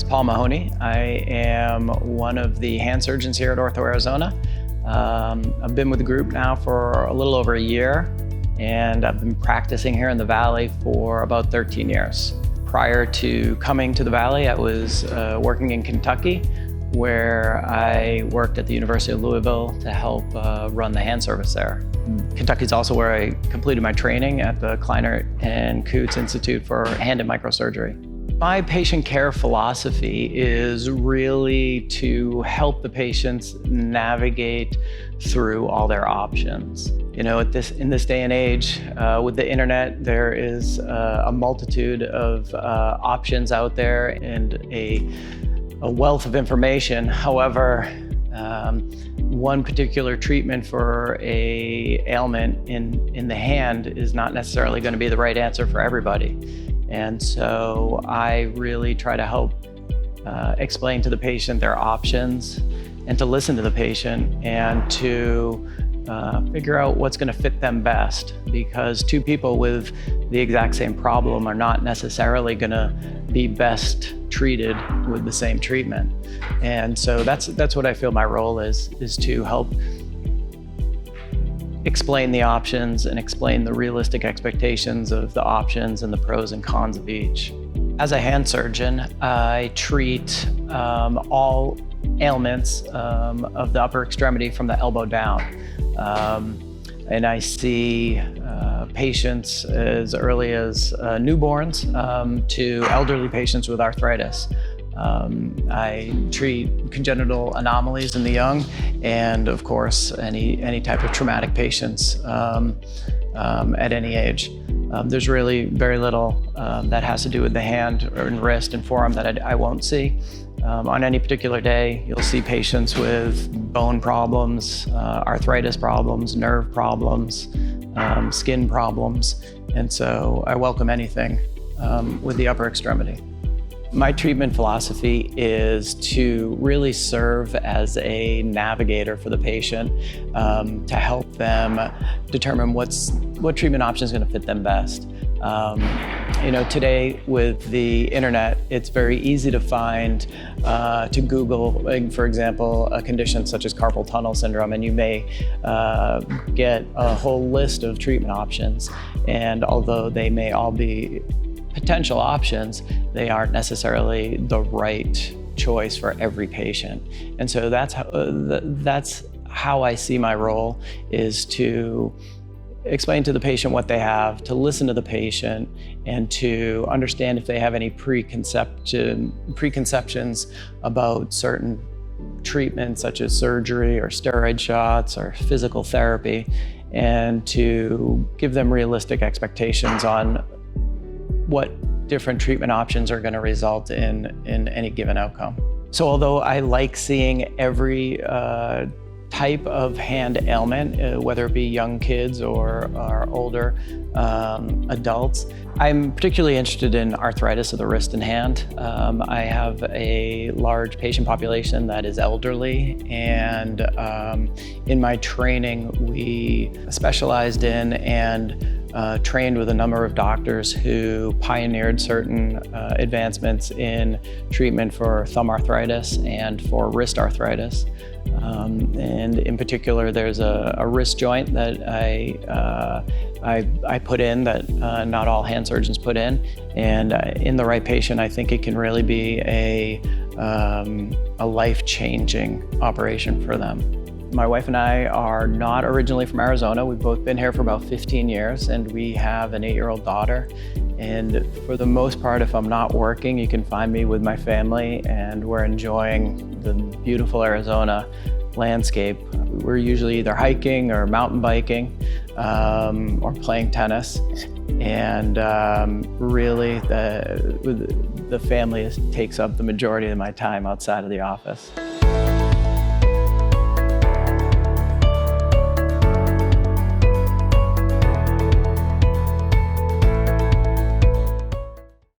is Paul Mahoney. I am one of the hand surgeons here at OrthoArizona. I've been with the group now for a little over a year, and I've been practicing here in the Valley for about 13 years. Prior to coming to the Valley, I was working in Kentucky, where I worked at the University of Louisville to help run the hand service there. Kentucky is also where I completed my training at the Kleiner and Coots Institute for Hand and Microsurgery. My patient care philosophy is really to help the patients navigate through all their options. You know, in this day and age, with the internet, there is a multitude of options out there and a wealth of information. However, one particular treatment for an ailment in the hand is not necessarily going to be the right answer for everybody. And so I really try to help explain to the patient their options and to listen to the patient and to figure out what's going to fit them best, because two people with the exact same problem are not necessarily going to be best treated with the same treatment. And so that's what I feel my role is to help explain the options and explain the realistic expectations of the options and the pros and cons of each. As a hand surgeon, I treat all ailments of the upper extremity from the elbow down. And I see patients as early as newborns to elderly patients with arthritis. I treat congenital anomalies in the young, and of course, any type of traumatic patients at any age. There's really very little that has to do with the hand or wrist and forearm that I won't see. On any particular day, you'll see patients with bone problems, arthritis problems, nerve problems, skin problems, and so I welcome anything with the upper extremity. My treatment philosophy is to really serve as a navigator for the patient to help them determine what treatment option is going to fit them best. You know, today with the internet, it's very easy to find, to Google, for example, a condition such as carpal tunnel syndrome, and you may get a whole list of treatment options. And although they may all be potential options, they aren't necessarily the right choice for every patient. And so that's how I see my role, is to explain to the patient what they have, to listen to the patient, and to understand if they have any preconceptions about certain treatments such as surgery or steroid shots or physical therapy, and to give them realistic expectations on what different treatment options are going to result in any given outcome. So although I like seeing every type of hand ailment, whether it be young kids or older adults, I'm particularly interested in arthritis of the wrist and hand. I have a large patient population that is elderly, and in my training we specialized in and trained with a number of doctors who pioneered certain advancements in treatment for thumb arthritis and for wrist arthritis. And in particular, there's a wrist joint that I put in that not all hand surgeons put in. And in the right patient, I think it can really be a life-changing operation for them. My wife and I are not originally from Arizona. We've both been here for about 15 years, and we have an 8-year-old daughter. And for the most part, if I'm not working, you can find me with my family, and we're enjoying the beautiful Arizona landscape. We're usually either hiking or mountain biking or playing tennis. And really, the family takes up the majority of my time outside of the office.